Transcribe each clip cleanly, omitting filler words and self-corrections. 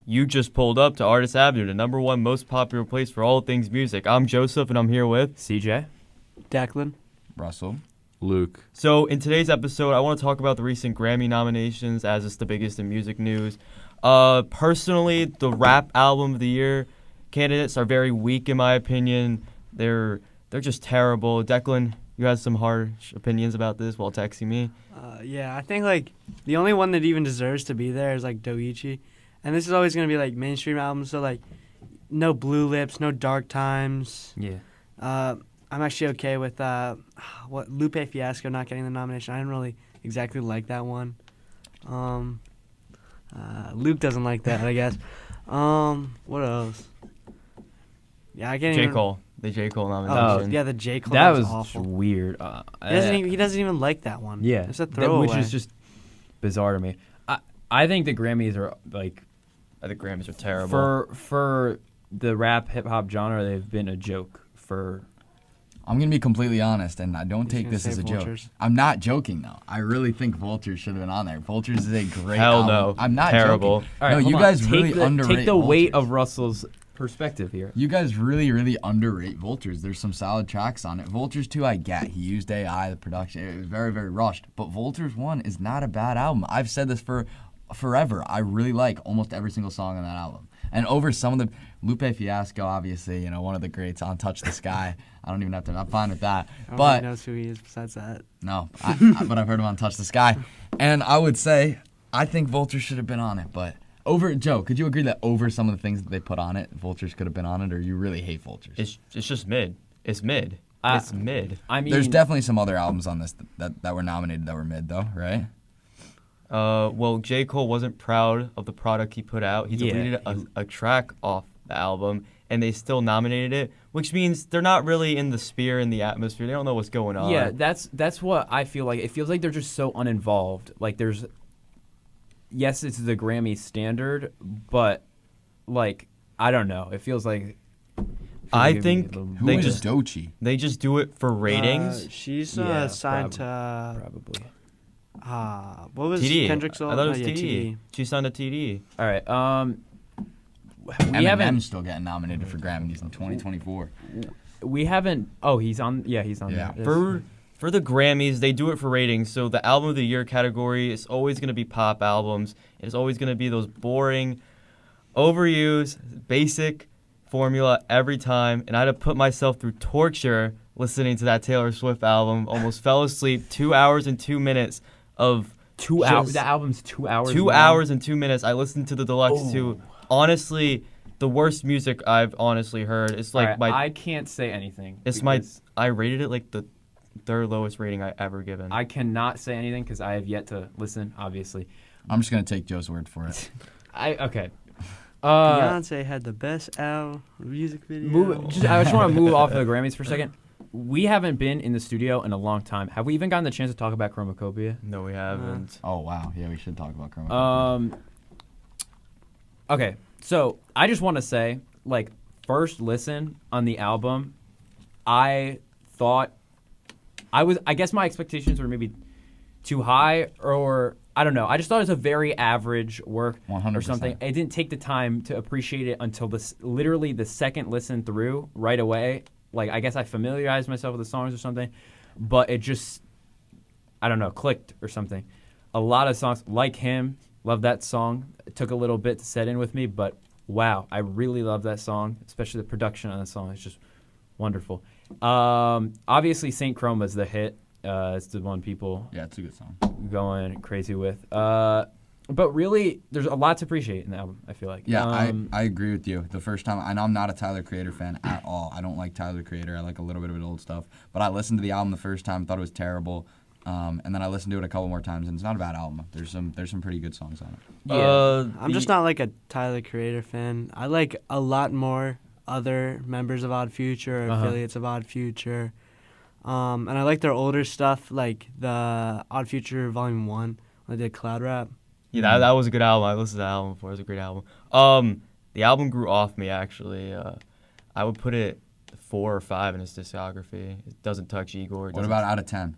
You just pulled up to Artist Avenue, the #1 most popular place for all things music. I'm Joseph, and I'm here with CJ, Declan, Russell, Luke. So in today's episode, I want to talk about the recent Grammy nominations, as it's the biggest in music news. Personally, the rap album of the year candidates are very weak in my opinion. They're just terrible. Declan, you had some harsh opinions about this while texting me. Yeah, I think like the only one that even deserves to be there is like Doichi, and this is always gonna be like mainstream albums. So like, no Blue Lips, no Dark Times. Yeah. I'm actually okay with what Lupe Fiasco not getting the nomination. I didn't really exactly like that one. Luke doesn't like that, I guess. What else? Yeah, I can't J. even. Cole. The J. Cole Oh, nomination. yeah, the J. Cole. That was was awful. weird. He doesn't even like that one. Yeah. It's a throwaway. Which is just bizarre to me. I think the Grammys are like I think Grammys are terrible. for the rap hip hop genre. They've been a joke for. I'm going to be completely honest, and I don't He's take gonna this say as a Vultures. joke. I'm not joking, though. I really think Vultures should have been on there. Vultures is a great Hell album. no. I'm not Terrible. joking. All right, no, hold you on. guys Take really the, underrate Take the weight Vultures. of Russell's perspective here. You guys really, really underrate Vultures. There's some solid tracks on it. Vultures 2, I get. He used AI, the production. It was very, very rushed. But Vultures 1 is not a bad album. I've said this for forever. I really like almost every single song on that album. And over some of the Lupe Fiasco, obviously, one of the greats on Touch the Sky. I don't even have to. I'm fine with that. Nobody knows who he is besides that. No, but I've heard him on Touch the Sky. And I would say I think Vultures should have been on it. But over, Joe, could you agree that over some of the things that they put on it, Vultures could have been on it, or you really hate Vultures? It's just mid. It's mid. It's mid. I mean, There's definitely some other albums on this that were nominated that were mid, though, right? Well, J. Cole wasn't proud of the product he put out. He deleted a track off the album, and they still nominated it, which means they're not really in the sphere, in the atmosphere. They don't know what's going on. Yeah, that's what I feel like. It feels like they're just so uninvolved. Like yes, it's the Grammy standard, but like I don't know. It feels like. I think Who is Doechii? they just do it for ratings. She's Yeah, signed to probably. what was TD. Kendrick's old? I thought it was Oh, yeah, TD. She signed to TD. All right. We Eminem's haven't. still getting nominated for Grammys in 2024. We haven't. Oh, he's on. Yeah, he's on. Yeah. there. For the Grammys, they do it for ratings. So the album of the year category is always going to be pop albums. It's always going to be those boring, overused, basic formula every time. And I had to put myself through torture listening to that Taylor Swift album. Almost fell asleep. 2 hours and 2 minutes of 2 hours. The album's 2 hours. 2 long. hours and 2 minutes. I listened to the deluxe too. Honestly, the worst music I've honestly heard. It's like All right, I can't say anything. It's because I rated it like the third lowest rating I ever given. I cannot say anything because I have yet to listen. Obviously. I'm just going to take Joe's word for it. Okay. Beyonce had the best music video. I just want to move off of the Grammys for a second. We haven't been in the studio in a long time. Have we even gotten the chance to talk about Chromacopia? No, we haven't. Oh, wow. Yeah, we should talk about Chroma. Okay, so I just want to say, like, first listen on the album, I thought I guess my expectations were maybe too high, or I don't know. I just thought it was a very average work 100%. or something. I didn't take the time to appreciate it until literally the second listen through right away. Like, I guess I familiarized myself with the songs or something, but it just, I don't know, clicked or something. A lot of songs, like Him, love that song. It took a little bit to set in with me, but wow, I really love that song, especially the production on the song. It's just wonderful. Obviously, Saint Chroma's the hit. It's the one people Yeah, it's a good song. going crazy with. But really, there's a lot to appreciate in the album, I feel like. Yeah, I agree with you. The first time, I know I'm not a Tyler Creator fan at all. I don't like Tyler Creator. I like a little bit of his old stuff. But I listened to the album the first time, thought it was terrible. And then I listened to it a couple more times, and it's not a bad album. There's some pretty good songs on it. Yeah. I'm just not like a Tyler Creator fan. I like a lot more other members of Odd Future or affiliates of Odd Future. And I like their older stuff, like the Odd Future Volume 1, when they did Cloud Rap. Yeah, that was a good album. I listened to that album before. It was a great album. The album grew off me, actually. I would put it 4 or 5 in his discography. It doesn't touch Igor. What about out of 10?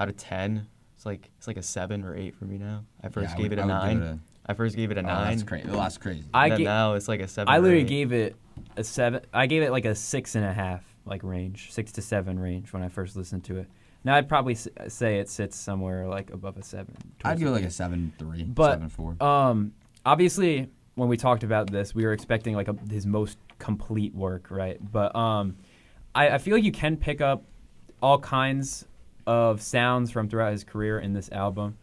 Out of 10? It's like a 7 or 8 for me now. I first Yeah, gave it a I would 9. give it I first gave it a Oh, 9. that's crazy. That's crazy. Now it's like a 7. I or literally 8. gave it a 7. I gave it like a 6.5 like range, 6 to 7 range when I first listened to it. Now I'd probably say it sits somewhere like above a 7. I'd go like a 7.3, But 7.4. Obviously when we talked about this, we were expecting like his most complete work, right? But I feel like you can pick up all kinds of sounds from throughout his career in this album,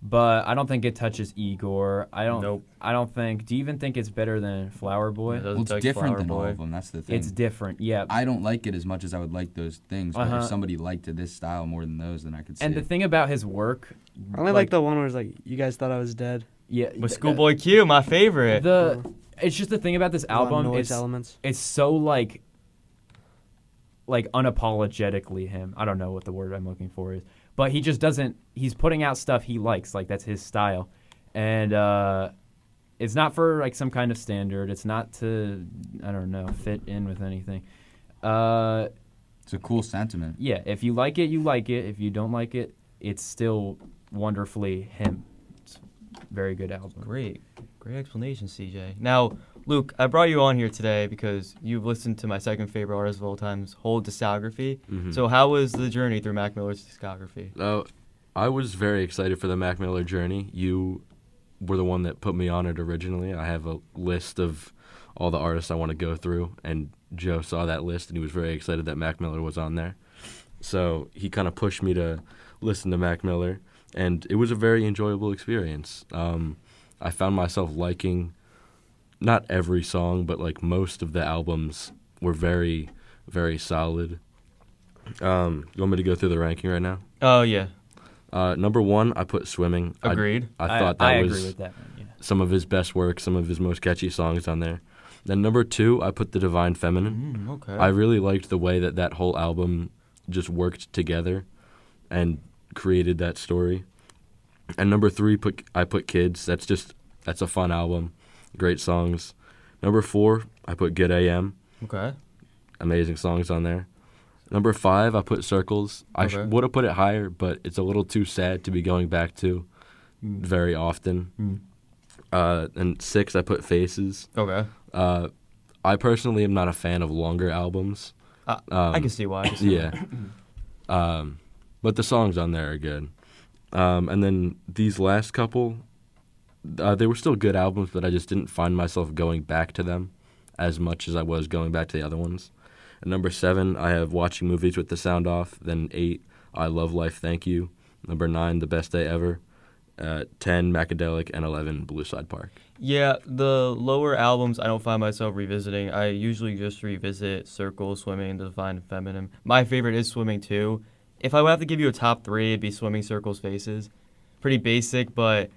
but I don't think it touches Igor. Nope. I don't think. Do you even think it's better than Flower Boy? Yeah, Well, it's touch different Flower than all Boy. of them. That's the thing. It's different, yeah. I don't like it as much as I would like those things. But Uh-huh. if somebody liked this style more than those, then I could see And the it. thing about his work, I only like the one where it's like, you guys thought I was dead. yeah, With Schoolboy Q, my favorite. It's just the thing about this A lot of album. noise elements. It's so like unapologetically him. I don't know what the word I'm looking for is, but he just doesn't. He's putting out stuff he likes. Like that's his style, and it's not for like some kind of standard. It's not to I don't know fit in with anything. It's a cool sentiment. Yeah, if you like it, you like it. If you don't like it, it's still wonderfully him. It's a very good album. Great explanation, CJ. Now, Luke, I brought you on here today because you've listened to my second favorite artist of all time's whole discography. Mhm. So how was the journey through Mac Miller's discography? I was very excited for the Mac Miller journey. You were the one that put me on it originally. I have a list of all the artists I want to go through, and Joe saw that list, and he was very excited that Mac Miller was on there. So he kind of pushed me to listen to Mac Miller, and it was a very enjoyable experience. I found myself liking not every song, but like most of the albums were very, very solid. You want me to go through the ranking right now? Oh, yeah. Number 1, I put Swimming. Agreed. I thought that I was agree with that one. Yeah. some of his best work, some of his most catchy songs on there. Then number 2, I put The Divine Feminine. Okay. I really liked the way that whole album just worked together and created that story. And number 3, I put Kids. That's a fun album. Great songs. Number 4, I put Good AM. Okay. Amazing songs on there. Number 5, I put Circles. I Okay. would have put it higher, but it's a little too sad to be going back to very often. And 6, I put Faces. Okay. I personally am not a fan of longer albums. I can see why. Yeah. But the songs on there are good. And then these last couple, they were still good albums, but I just didn't find myself going back to them as much as I was going back to the other ones. At number 7, I have Watching Movies with the Sound Off. Then 8, I Love Life, Thank You. Number 9, The Best Day Ever. 10, Macadelic. And 11, Blue Side Park. Yeah, the lower albums I don't find myself revisiting. I usually just revisit Circle, Swimming, The Divine Feminine. My favorite is Swimming too. If I would have to give you a top 3, it'd be Swimming, Circles, Faces. Pretty basic, but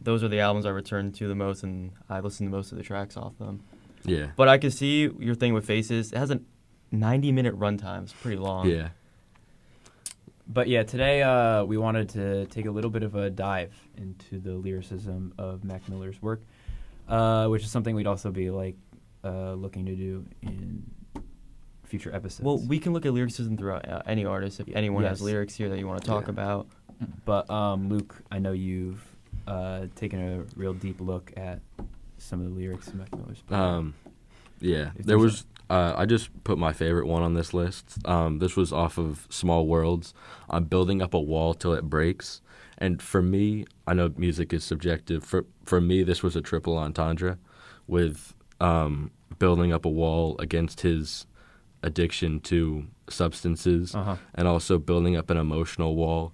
those are the albums I return to the most, and I listen to most of the tracks off them. Yeah. But I can see your thing with Faces. It has a 90-minute runtime. It's pretty long. Yeah. But yeah, today we wanted to take a little bit of a dive into the lyricism of Mac Miller's work, which is something we'd also be looking to do in future episodes. Well, we can look at lyricism throughout any artist. If anyone has Yes. lyrics here that you want to talk about. But Luke, I know you've taken a real deep look at some of the lyrics in Mac Miller's book. Yeah. If There there's was I just put my favorite one on this list. This was off of Small Worlds. I'm building up a wall till it breaks. And for me, I know music is subjective. For me, this was a triple entendre with building up a wall against his addiction to substances and also building up an emotional wall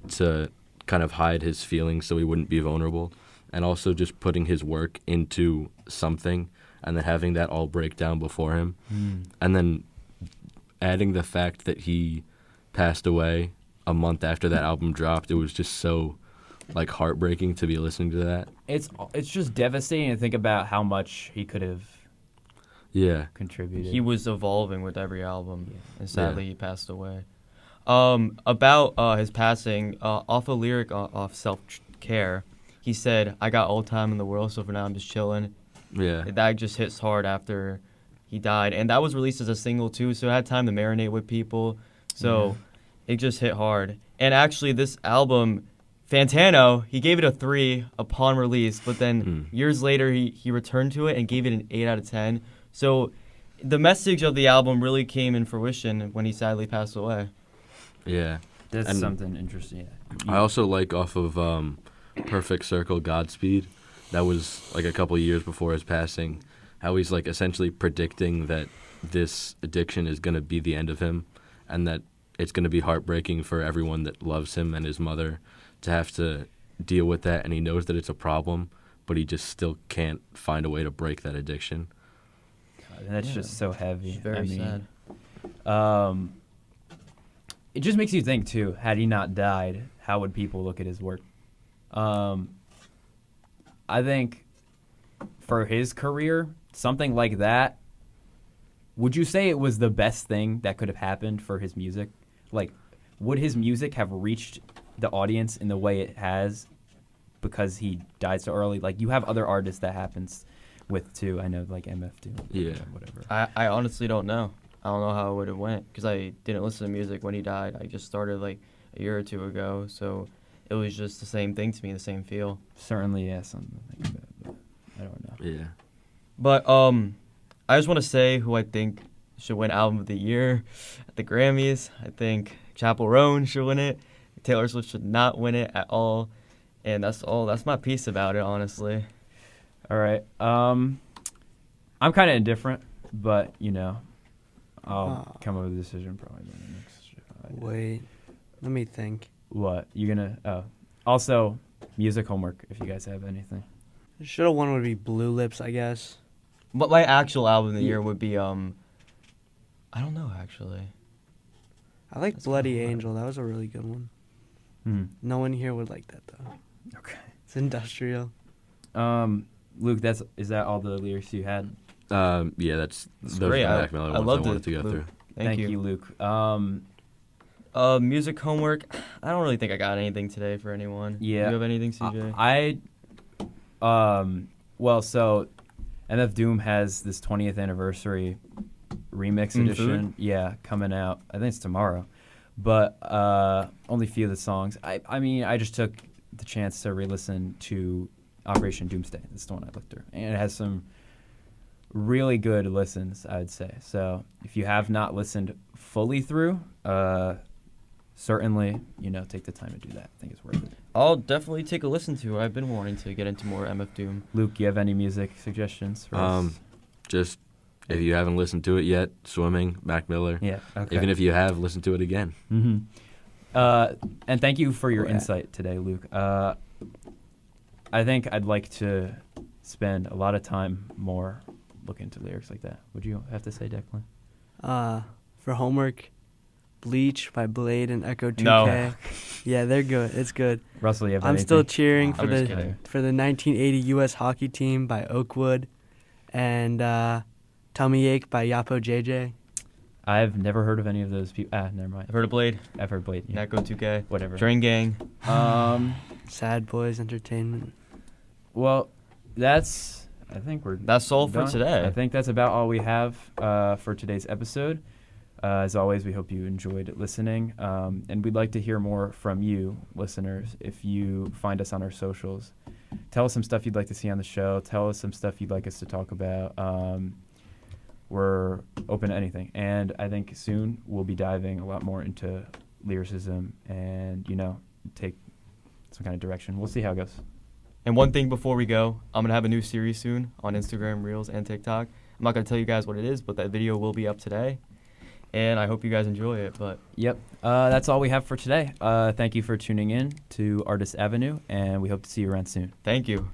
to kind of hide his feelings so he wouldn't be vulnerable, and also just putting his work into something and then having that all break down before him. And then adding the fact that he passed away a month after that album dropped. It was just so heartbreaking to be listening to that. It's just devastating to think about how much he could have contributed. He was evolving with every album, and sadly he passed away. About his passing, off a lyric off Self-Care, he said, "I got all the time in the world, so for now I'm just chilling." Yeah. That just hits hard after he died. And that was released as a single, too, so it had time to marinate with people. So it just hit hard. And actually, this album Fantano, he gave it a 3 upon release, but then years later he returned to it and gave it an 8 out of 10. So the message of the album really came in fruition when he sadly passed away. Yeah. That's And something interesting. Yeah. I also like off of Perfect Circle, Godspeed. That was like a couple years before his passing. How he's like essentially predicting that this addiction is going to be the end of him, and that it's going to be heartbreaking for everyone that loves him and his mother to have to deal with that. And he knows that it's a problem, but he just still can't find a way to break that addiction. God, that's just so heavy. It's very sad. It just makes you think too. Had he not died, how would people look at his work? I think for his career, something like that. Would you say it was the best thing that could have happened for his music? Like, would his music have reached the audience in the way it has because he died so early? Like, you have other artists that happens with too. I know, like MF Doom. Yeah. Whatever. I honestly don't know. I don't know how it would have went because I didn't listen to music when he died. I just started like a year or two ago, so it was just the same thing to me, the same feel. Certainly, yeah, something to think about, but I don't know. Yeah. But I just want to say who I think should win Album of the Year at the Grammys. I think Chappell Roan should win it. Taylor Swift should not win it at all. And that's all. That's my piece about it, honestly. All right. I'm kind of indifferent, but, you know, I'll come up with a decision probably in the next show. Wait, let me think. What? You gonna... Oh. Also, music homework, if you guys have anything. Should have won would be Blue Lips, I guess. But my actual Album of the Year would be, I don't know, actually. I like That's Bloody kinda hard. Angel. That was a really good one. No. No one here would like that, though. Okay. It's industrial. Luke, is that all the lyrics you had? Yeah, those great. are the Mac Miller I ones loved I wanted it, to go Luke. through. Thank you. Luke. Music homework. I don't really think I got anything today for anyone. Yeah. You have anything, CJ? Well, so MF Doom has this 20th anniversary remix Mm, edition. food? Yeah, coming out. I think it's tomorrow. But only a few of the songs. I mean, I just took the chance to re-listen to Operation Doomsday. That's the one I looked through. And it has some really good listens, I would say. So if you have not listened fully through, certainly, take the time to do that. I think it's worth it. I'll definitely take a listen to it. I've been wanting to get into more MF Doom. Luke, you have any music suggestions for us? Just if you haven't listened to it yet, Swimming, Mac Miller. Yeah, okay. Even if you have, listen to it again. Mm-hmm. And thank you for your insight today, Luke. I think I'd like to spend a lot of time more looking into lyrics like that. Would you have to say, Declan? For homework, Bleach by Blade and Echo 2K. No. Yeah, they're good. It's good. Russell, you have I'm anything? still cheering for I'm just the kidding. 1980 U.S. hockey team by Oakwood, and Tell Me Ache by Yapo JJ. I've never heard of any of those people. Never mind. I've heard of Blade, I've heard Blade. Yeah. Echo 2K, Whatever. Train Gang. Sad Boys Entertainment. Well, that's... I think we're That's all for done. today. I think that's about all we have for today's episode. As always, we hope you enjoyed listening. And we'd like to hear more from you, listeners, if you find us on our socials. Tell us some stuff you'd like to see on the show. Tell us some stuff you'd like us to talk about. We're open to anything. And I think soon we'll be diving a lot more into lyricism and, take some kind of direction. We'll see how it goes. And one thing before we go, I'm going to have a new series soon on Instagram, Reels, and TikTok. I'm not going to tell you guys what it is, but that video will be up today. And I hope you guys enjoy it. But Yep. That's all we have for today. Thank you for tuning in to Artist Avenue, and we hope to see you around soon. thank you.